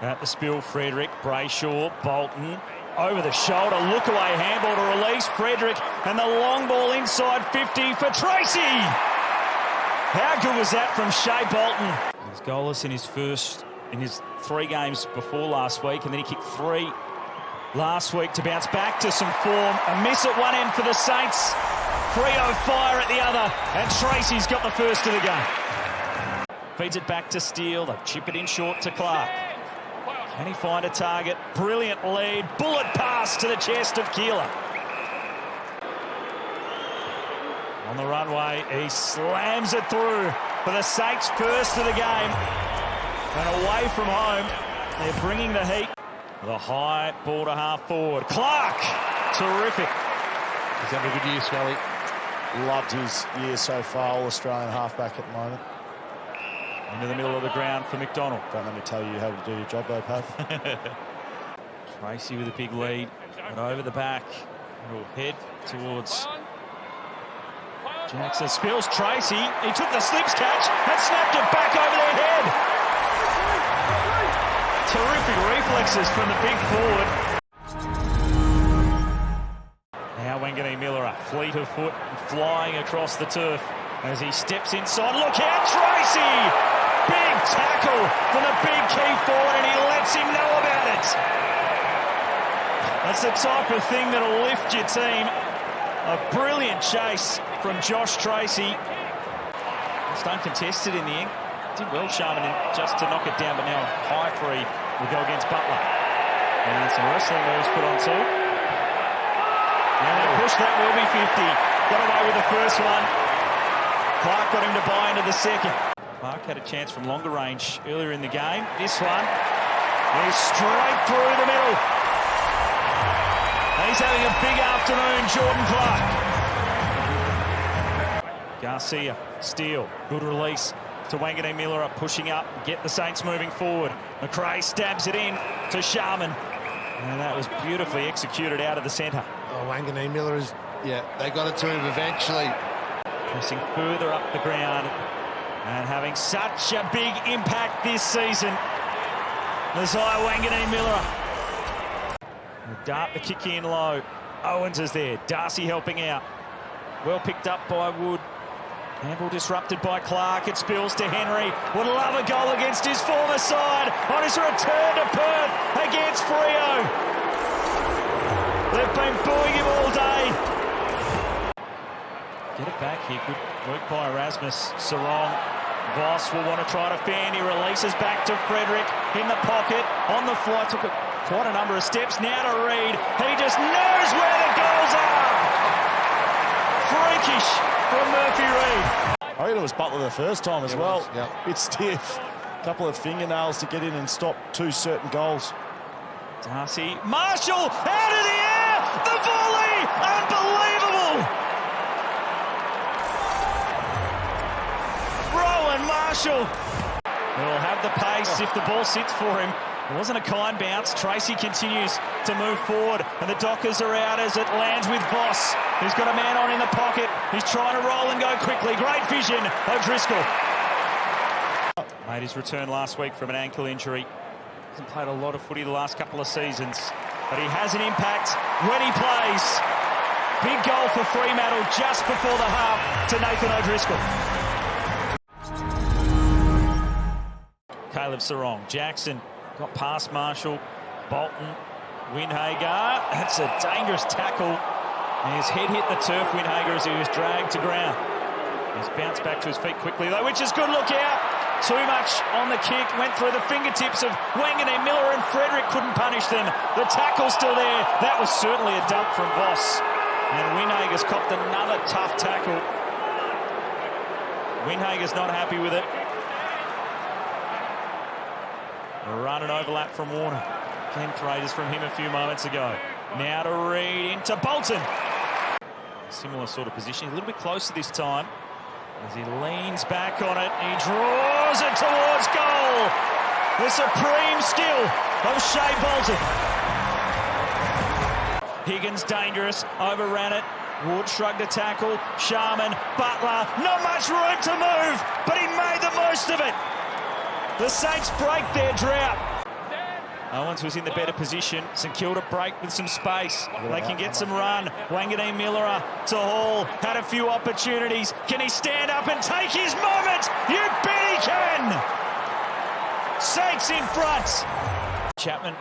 At the spill, Frederick, Brayshaw, Bolton, over the shoulder, look away, handball to release, Frederick, and the long ball inside 50 for Tracy! How good was that from Shea Bolton? He was goalless in his 3 games before last week, and then he kicked 3 last week to bounce back to some form. A miss at one end for the Saints, Freo fire at the other, and Tracy's got the first of the game. Feeds it back to Steele, they chip it in short to Clark. Can he find a target? Brilliant lead. Bullet pass to the chest of Kilda. On the runway, he slams it through for the Saints' first of the game. And away from home, they're bringing the heat. The high ball to half forward. Clark! Terrific. He's having a good year, Scully. Loved his year so far, All-Australian halfback at the moment. Into the middle of the ground for McDonald. Don't let me tell you how to do your job though, Pav. Tracy with a big lead, but over the back. He'll head towards Jackson. Spills Tracy. He took the slips catch and snapped it back over their head. Terrific reflexes from the big forward. Now Wanganeen Miller, a fleet of foot flying across the turf as he steps inside. Look out, Tracy! Big tackle from the big key forward, and he lets him know about it. That's the type of thing that'll lift your team. A brilliant chase from Josh Tracy. It's uncontested in the end. Did well, Sharman, just to knock it down, but now high free will go against Butler. And some wrestling moves put on too. Now they push, that will be 50. Got away with the first one. Clark got him to buy into the second. Clark had a chance from longer range earlier in the game. This one is straight through the middle. And he's having a big afternoon, Jordan Clark. Garcia, Steele, good release to Wanganeen Miller, pushing up, get the Saints moving forward. McRae stabs it in to Sharman. And that was beautifully executed out of the centre. Oh, Wanganeen Miller is, they got it to him eventually. Pressing further up the ground and having such a big impact this season. Nasiah Wanganeen Miller. Dart the kick in low. Owens is there. Darcy helping out. Well picked up by Wood. Handball disrupted by Clark. It spills to Henry. Would love a goal against his former side on his return to Perth against Freo. They've been booing him all day. Get it back here. Good work by Erasmus. Sarong. Voss will want to try to fan. He releases back to Frederick in the pocket. On the fly. Took quite a number of steps. Now to Reid. He just knows where the goals are. Freakish from Murphy Reid. I think it was Butler the first time as well. Yeah. Bit stiff. A couple of fingernails to get in and stop 2 certain goals. Darcy. Marshall out of the air. The volley. Unbelievable. Marshall will have the pace if the ball sits for him. It wasn't a kind bounce. Tracy continues to move forward, and the Dockers are out as it lands with Voss. He's got a man on in the pocket. He's trying to roll and go quickly. Great vision, O'Driscoll. Made his return last week from an ankle injury. Hasn't played a lot of footy the last couple of seasons, but he has an impact when he plays. Big goal for Fremantle just before the half to Nathan O'Driscoll. Caleb Sarong. Jackson got past Marshall. Bolton. Windhager. That's a dangerous tackle. And his head hit the turf, Windhager, as he was dragged to ground. He's bounced back to his feet quickly, though, which is good. Look out. Too much on the kick. Went through the fingertips of Wanganeen Miller, and Frederick couldn't punish them. The tackle's still there. That was certainly a dump from Voss. And Windhager's copped another tough tackle. Windhager's not happy with it. A run and overlap from Warner. Ken Freitas from him a few moments ago. Now to Reid into Bolton. Similar sort of position. A little bit closer this time. As he leans back on it, he draws it towards goal. The supreme skill of Shea Bolton. Higgins dangerous, overran it. Wood shrugged a tackle. Sharman, Butler, not much room to move, but he made the most of it. The Saints break their drought. Owens was in the better position. St Kilda break with some space. They can get some run. Wanganeen Miller to Hall. Had a few opportunities. Can he stand up and take his moment? You bet he can! Saints in front. Chapman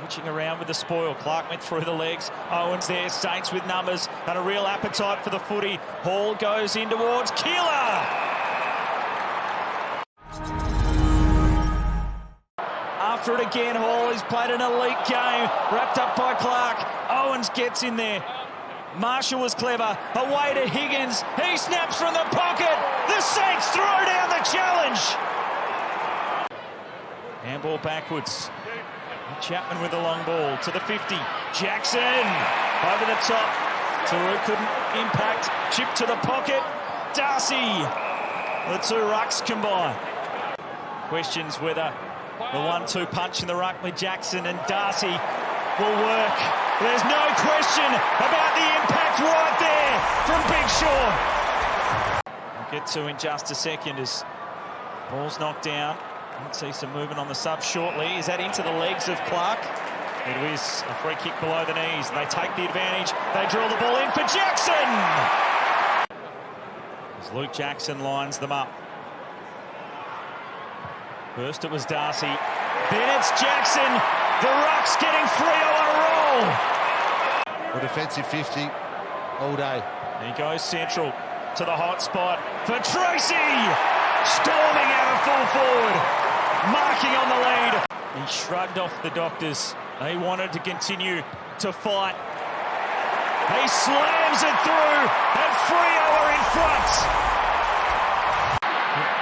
reaching around with the spoil. Clark went through the legs. Owens there. Saints with numbers and a real appetite for the footy. Hall goes in towards Kilda. After it again, Hall has played an elite game, wrapped up by Clark. Owens gets in there. Marshall was clever. Away to Higgins. He snaps from the pocket. The Saints throw down the challenge. Handball backwards. Chapman with the long ball to the 50. Jackson over the top. Turu couldn't impact. Chip to the pocket. Darcy. The two rucks combine. Questions whether the 1-2 punch in the ruck with Jackson and Darcy will work. There's no question about the impact right there from Big Sean. We'll get to in just a second as ball's knocked down. Might see some movement on the sub shortly. Is that into the legs of Clark? It is a free kick below the knees. They take the advantage. They drill the ball in for Jackson. As Luke Jackson lines them up. First it was Darcy, then it's Jackson. The ruck's getting Freo on a roll. A defensive 50 all day. He goes central to the hot spot for Tracy. Storming out of full forward, marking on the lead. He shrugged off the doctors. They wanted to continue to fight. He slams it through and Freo are in front.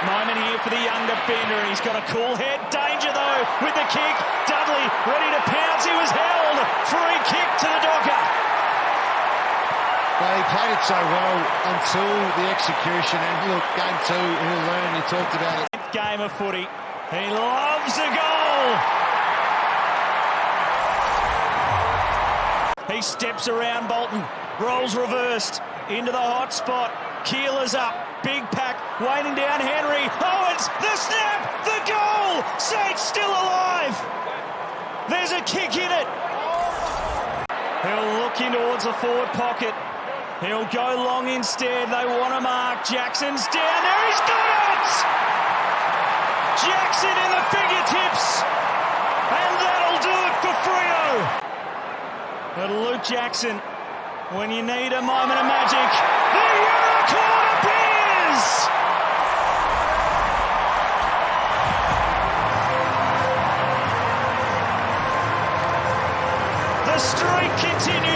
Moment here for the young defender. He's got a cool head. Danger, though, with the kick. Dudley ready to pounce. He was held. Free kick to the Docker. Well, he played it so well until the execution. And look, game two, he'll learn. He talked about it. Game of footy. He loves a goal. He steps around Bolton. Rolls reversed. Into the hot spot. Keeler's up. Big pack, waiting down Henry. Owens, the snap, the goal! Saints still alive! There's a kick in it. He'll look in towards the forward pocket. He'll go long instead. They want to mark. Jackson's down there. He's got it! Jackson in the fingertips. And that'll do it for Freo. But Luke Jackson, when you need a moment of magic, the unicorn appears! The streak continues.